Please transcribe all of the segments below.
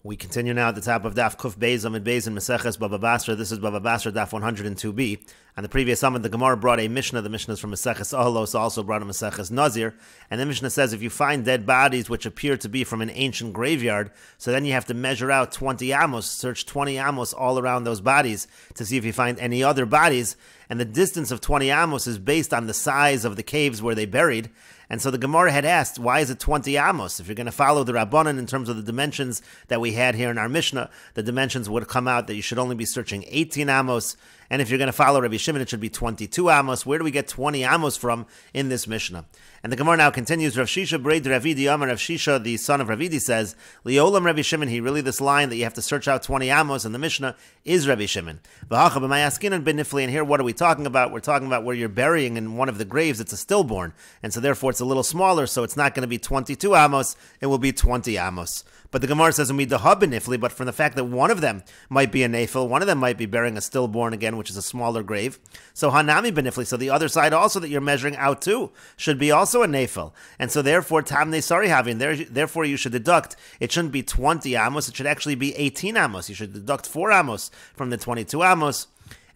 We continue now at the top of Daf Kuf Beis Amid Beis in Meseches Bava Basra. This is Bava Basra Daf 102b. On the previous Amid, the Gemara brought a Mishnah. The Mishnah is from Meseches Oholos, also brought a Meseches Nazir. And the Mishnah says if you find dead bodies which appear to be from an ancient graveyard, so then you have to measure out 20 amos, search 20 amos all around those bodies to see if you find any other bodies. And the distance of 20 amos is based on the size of the caves where they buried. And so the Gemara had asked, why is it 20 amos? If you're going to follow the Rabbanan in terms of the dimensions that we had here in our Mishnah, the dimensions would come out that you should only be searching 18 amos. And if you're going to follow Rabbi Shimon, it should be 22 amos. Where do we get 20 amos from in this Mishnah? And the Gemara now continues, Rav Shisha Breid Ravidi Amar, Rav Shisha, the son of Ravidi, says, Liolam Rabbi Shimon, this line that you have to search out 20 amos in the Mishnah is Rabbi Shimon. And here, what are we talking about? We're talking about where you're burying in one of the graves, it's a stillborn. And so therefore it's a little smaller, so it's not going to be 22 amos, it will be 20 amos. But the Gemara says, but from the fact that one of them might be a nafil, one of them might be burying a stillborn again, which is a smaller grave. So hanami benifli, so the other side also that you're measuring out to should be also a nafil. And so therefore, tam nesari having, therefore you should deduct, it shouldn't be 20 amos, it should actually be 18 amos. You should deduct 4 amos from the 22 amos.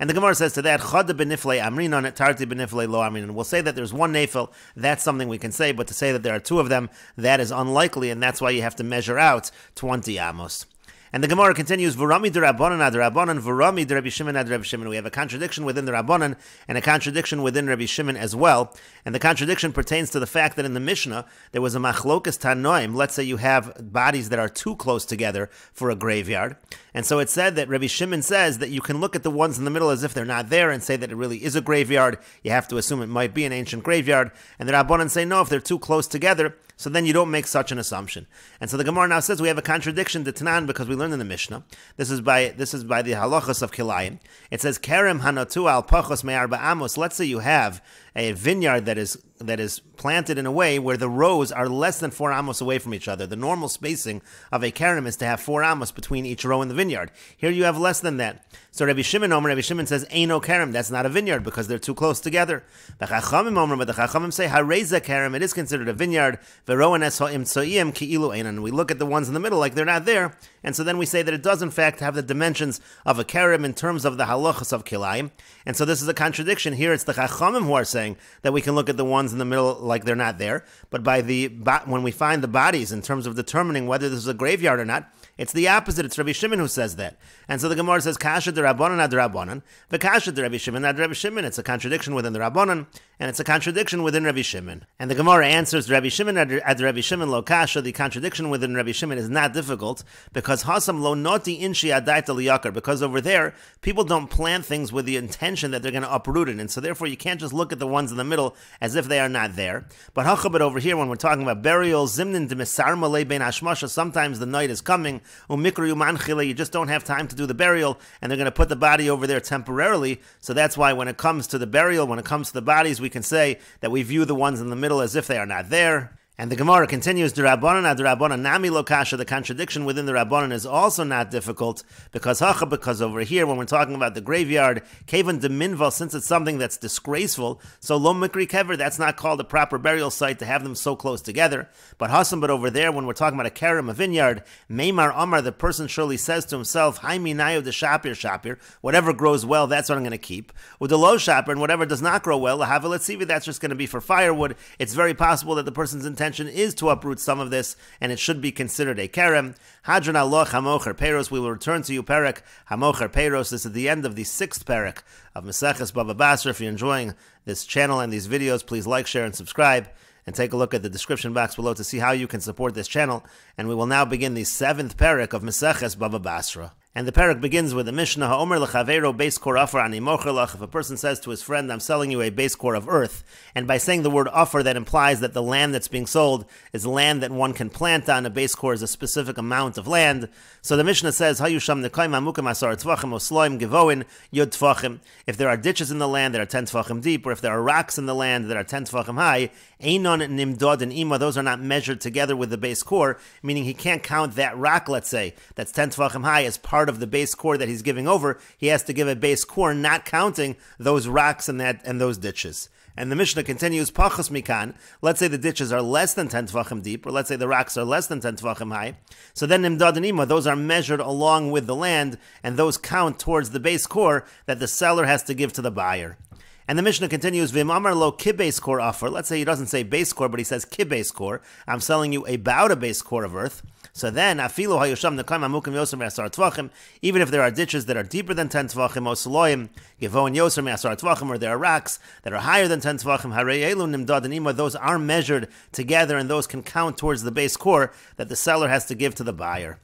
And the Gemara says to that, Chada benifle amrinon, tarti benifle lo amrinon. We'll say that there's one nafil, that's something we can say, but to say that there are two of them, that is unlikely, and that's why you have to measure out 20 amos. And the Gemara continues, V'rami d'Rabbanan ad Rabbanan, V'rami d'Rabbi Shimon ad Rabbi Shimon. We have a contradiction within the Rabbanan and a contradiction within Rabbi Shimon as well. And the contradiction pertains to the fact that in the Mishnah, there was a machlokas tanoim. Let's say you have bodies that are too close together for a graveyard. And so it said that Rabbi Shimon says that you can look at the ones in the middle as if they're not there and say that it really is a graveyard. You have to assume it might be an ancient graveyard. And the Rabbanan say, no, if they're too close together, so then you don't make such an assumption. And so the Gemara now says we have a contradiction to Tanan because we learned in the Mishnah. This is by the halachas of Kilayim. It says Kerem hanotu al pachos me'arba amos. Let's say you have a vineyard that is planted in a way where the rows are less than 4 amos away from each other. The normal spacing of a kerem is to have 4 amos between each row in the vineyard. Here you have less than that. So Rabbi Shimon says, Eino kerem, that's not a vineyard because they're too close together. But the Chachamim say, Hareza kerem, it is considered a vineyard. And we look at the ones in the middle like they're not there. And so then we say that it does in fact have the dimensions of a kerem in terms of the halachas of Kilayim. And so this is a contradiction. Here it's the Chachamim who are saying that we can look at the ones in the middle like they're not there. But when we find the bodies in terms of determining whether this is a graveyard or not, it's the opposite. It's Rabbi Shimon who says that. And so the Gemara says, Kasha de Rabbanan ad Rabbanan, V'kasha de Rabbi Shimon ad Rabbi Shimon. It's a contradiction within the Rabbanan, and it's a contradiction within Rabbi Shimon. And the Gemara answers, Rabbi Shimon ad Rabbi Shimon lo kasha, the contradiction within Rabbi Shimon is not difficult, because Hasam lo noti inshi adaita liyakar, because over there, people don't plant things with the intention that they're going to uproot it, and so therefore you can't just look at the ones in the middle as if they are not there. But over here, when we're talking about burial, zimnin de misar malei ben hashmasha, sometimes the night is coming, you just don't have time to do the burial, and they're going to put the body over there temporarily. So that's why when it comes to the burial, when it comes to the bodies, we can say that we view the ones in the middle as if they are not there. And the Gemara continues, Rabbanan nami lo kasha, the contradiction within the Rabbanan is also not difficult, because over here, when we're talking about the graveyard, kevan de minval, since it's something that's disgraceful, so lo mikri kever, that's not called a proper burial site to have them so close together. But over there, when we're talking about a kerem, a vineyard, meimar amar, the person surely says to himself, haimi nayo de shapir, whatever grows well, that's what I'm going to keep. Udelo shapir, and whatever does not grow well, lahaveletzivi, that's just going to be for firewood. It's very possible that the person's intention is to uproot some of this, and it should be considered a kerem. Hadran Allah hamocher peiros. We will return to you perek hamocher peiros. This is the end of the 6th perek of Meseches Bava Basra. If you're enjoying this channel and these videos, please like, share, and subscribe. And take a look at the description box below to see how you can support this channel. And we will now begin the 7th perek of Meseches Bava Basra. And the perek begins with the Mishnah, Ha'omer l'chaveiro beis kor afar ani mocher lach. If a person says to his friend, I'm selling you a base core of earth, and by saying the word offer, that implies that the land that's being sold is land that one can plant on. A base core is a specific amount of land. So the Mishnah says, Hayusham nekoim amukim asar tvachim osloim gevoin yud tvachim. If there are ditches in the land that are 10 tvachim deep, or if there are rocks in the land that are 10 tvachim high, einon nimdod and ima, those are not measured together with the base core, meaning he can't count that rock, let's say, that's 10 tvachim high as part of the base core that he's giving over. He has to give a base core not counting those rocks and those ditches. And the Mishnah continues, Pachos Mikan, let's say the ditches are less than 10 Tvachim deep, or let's say the rocks are less than 10 Tvachim high. So then Nimdad and Ima, those are measured along with the land, and those count towards the base core that the seller has to give to the buyer. And the Mishnah continues, V'imamar lo kibes core offer. Let's say he doesn't say base core, but he says kibes core. I'm selling you about a base core of earth. So then, afilu hayusham nekaim amukim yoser me'asar tvachim, even if there are ditches that are deeper than 10 tvachim, osloim, givon yoser me'asar tvachim, or there are rocks that are higher than 10 tvachim, harei elu nimdad and ima, those are measured together, and those can count towards the base core that the seller has to give to the buyer.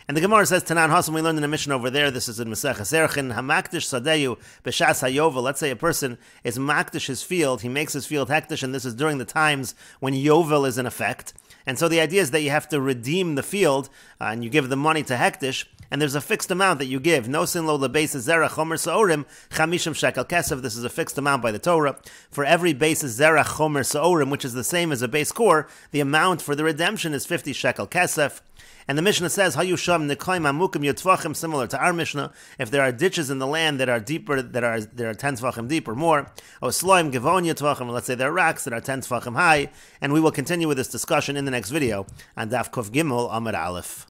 And the Gemara says, Tanan Hasam, we learned in the mission over there, this is in Meseches, Erchin, Hamakdish Sadeyu, B'shas HaYovel. Let's say a person is Makdish his field, he makes his field Hektish, and this is during the times when Yovel is in effect. And so the idea is that you have to redeem the field, and you give the money to Hektish, and there's a fixed amount that you give. No sin lo lebeis zera chomer sa'orim, chamishim shekel kesef. This is a fixed amount by the Torah. For every basis zera chomer sa'orim, which is the same as a base core, the amount for the redemption is 50 shekel kesef. And the Mishnah says, Hayusham nekaim amukim yotvachim, similar to our Mishnah, if there are ditches in the land that are deeper, that are 10 tvachim deep or more, or sloim givon yotvachim, let's say there are rocks that are 10 tvachim high, and we will continue with this discussion in the next video on Daf Kuf Gimel Amud Aleph.